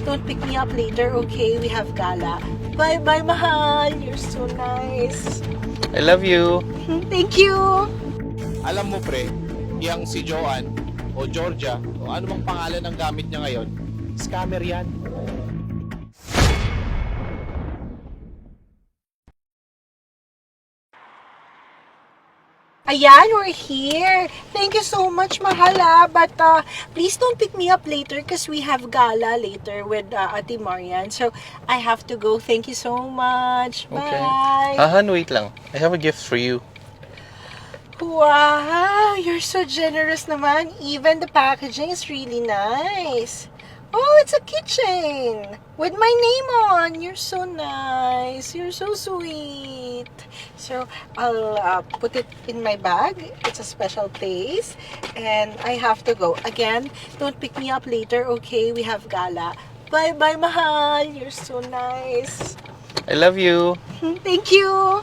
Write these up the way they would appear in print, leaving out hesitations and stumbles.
don't pick me up later, okay? We have gala. Bye-bye, mahal. You're so nice. I love you. Thank you. Alam mo pre, yang si Joanne o Georgia o ano mang pangalan ng gamit niya ngayon, scammer yan. Ayan, we're here. Thank you so much, mahala. But please don't pick me up later because we have gala later with Ate Marian. So I have to go. Thank you so much. Okay. Bye. Han, wait lang. I have a gift for you. Wow, you're so generous naman. Even the packaging is really nice. Oh, it's a keychain with my name on. You're so nice. You're so sweet. So I'll put it in my bag. It's a special place. And I have to go. Again, don't pick me up later, okay? We have gala. Bye-bye, mahal. You're so nice. I love you. Thank you.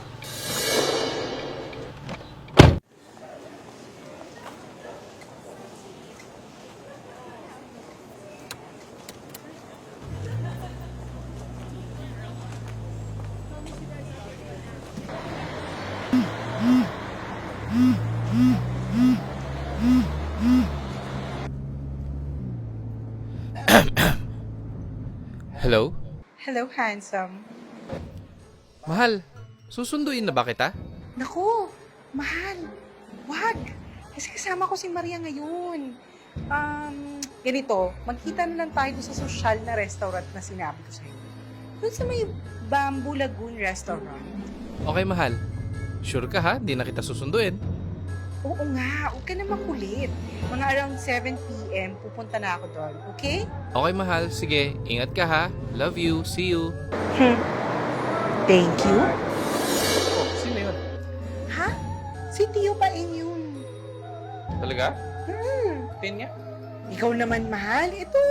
Hello? Hello, handsome. Mahal, susunduin na ba kita? Naku, mahal. Wag. Kasi kasama ko si Maria ngayon. Ganito, magkita na lang tayo doon sa social na restaurant na sinabi ko sa'yo. Doon sa may Bamboo Lagoon Restaurant. Okay, mahal. Sure ka ha? Di na kita susunduin. Oo nga, huwag ka na makulit. Mga around 7 p.m. pupunta na ako doon, okay? Okay, mahal. Sige, ingat ka ha. Love you. See you. Thank you. Oh, sino yun? Ha? Si Tio Pain yun. Talaga? Tin niya? Ikaw naman, mahal. Ito.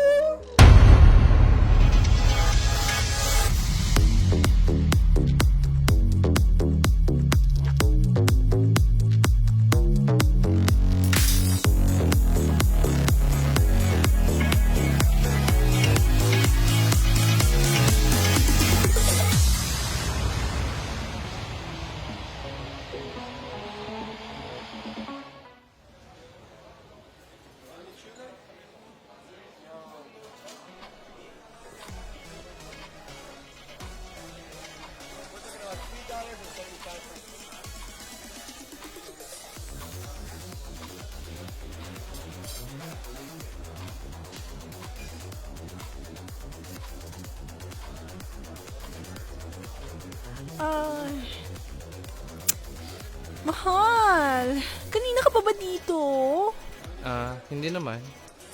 Mahal, kanina ka pa ba dito? Hindi naman.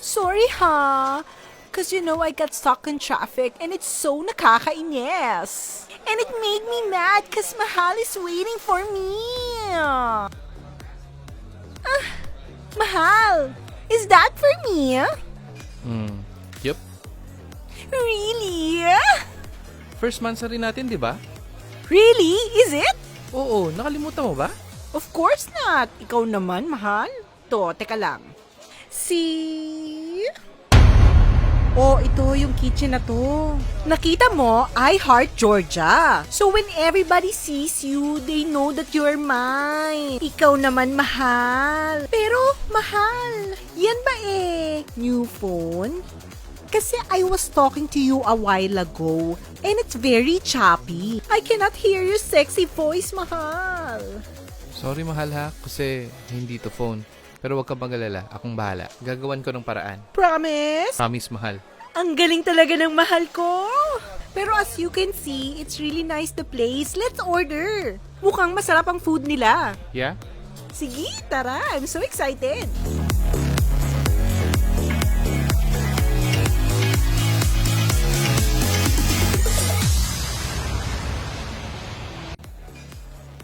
Sorry ha, cause you know I got stuck in traffic and it's so nakakainis. And it made me mad cause Mahal is waiting for me. Mahal, is that for me? Yup. Really? First month rin natin, di ba? Really? Is it? Oo, nakalimutan mo ba? Of course not. Ikaw naman, mahal. To, teka lang. Oh, ito yung kitchen na to. Nakita mo, I heart Georgia. So when everybody sees you, they know that you're mine. Ikaw naman, mahal. Pero, mahal, yan ba new phone? Kasi I was talking to you a while ago and it's very choppy. I cannot hear your sexy voice, mahal. Sorry, mahal ha, kasi hindi to phone. Pero huwag ka mag-alala, akong bahala. Gagawan ko ng paraan. Promise? Promise, mahal. Ang galing talaga ng mahal ko. Pero as you can see, it's really nice the place. Let's order. Mukhang masarap ang food nila. Yeah? Sige, tara. I'm so excited.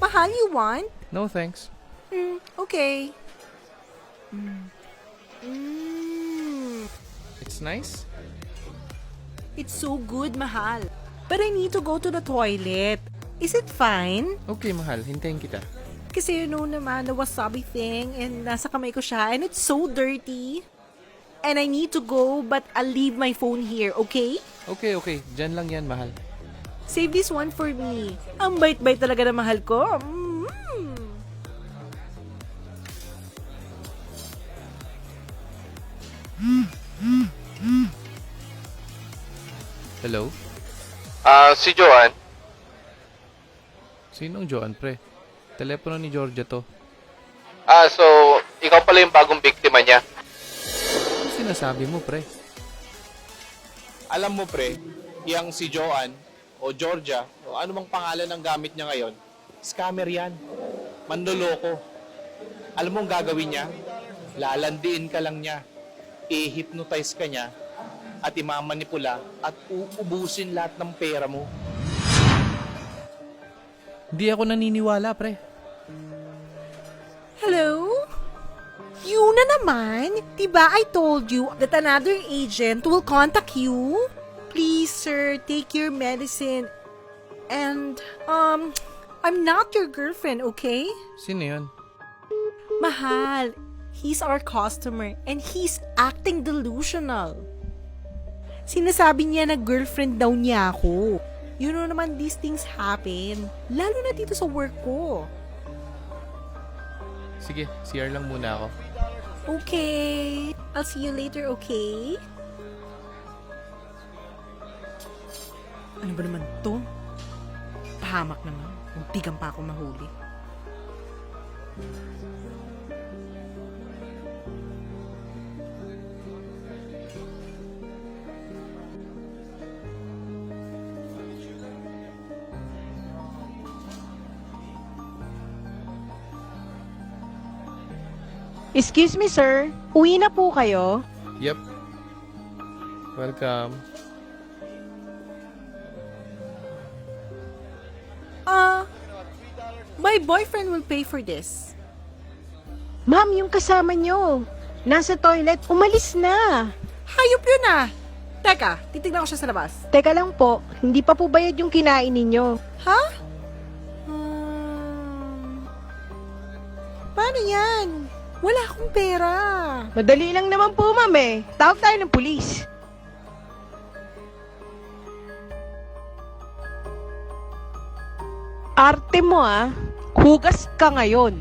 Mahal, you want? No, thanks. Okay. It's nice? It's so good, mahal. But I need to go to the toilet. Is it fine? Okay, mahal. Hintayin kita. Kasi you know naman, the wasabi thing, and nasa kamay ko siya, and it's so dirty. And I need to go, but I'll leave my phone here, okay? Okay, okay. Diyan lang yan, mahal. Save this one for me. Ang bait-bait talaga na mahal ko. Hello? Si Joanne. Sinong Joan, pre? Telepono ni Georgia to. So, ikaw pala yung bagong biktima niya. Ano sinasabi mo, pre? Alam mo pre, yang si Joanne o Georgia o ano mang pangalan ng gamit niya ngayon, scammer yan. Manloloko. Alam mo ang gagawin niya? Lalandiin ka lang niya. I-hypnotize ka niya at imamanipula at uubusin lahat ng pera mo. Hindi ako naniniwala, pre. Hello? You na naman? Diba I told you that another agent will contact you? Please, sir, take your medicine. And, I'm not your girlfriend, okay? Sino yun? Mahal, he's our customer and he's acting delusional. Sinasabi niya na girlfriend daw niya ako. You know naman these things happen. Lalo na dito sa work ko. Sige, CR lang muna ako. Okay. I'll see you later, okay? Ano ba naman to? Pahamak naman. Muntikan pa ako mahuli. Excuse me, sir. Uwi na po kayo? Yep. Welcome. My boyfriend will pay for this. Ma'am, yung kasama nyo. Nasa toilet, umalis na. Hayop yun ah! Teka, titignan ko siya sa labas. Teka lang po, hindi pa po bayad yung kinain ninyo. Ha? Paano yan? Wala akong pera. Madali lang naman po, ma'am eh. Tawag tayo ng pulis. Arte mo ah. Hugas ka ngayon.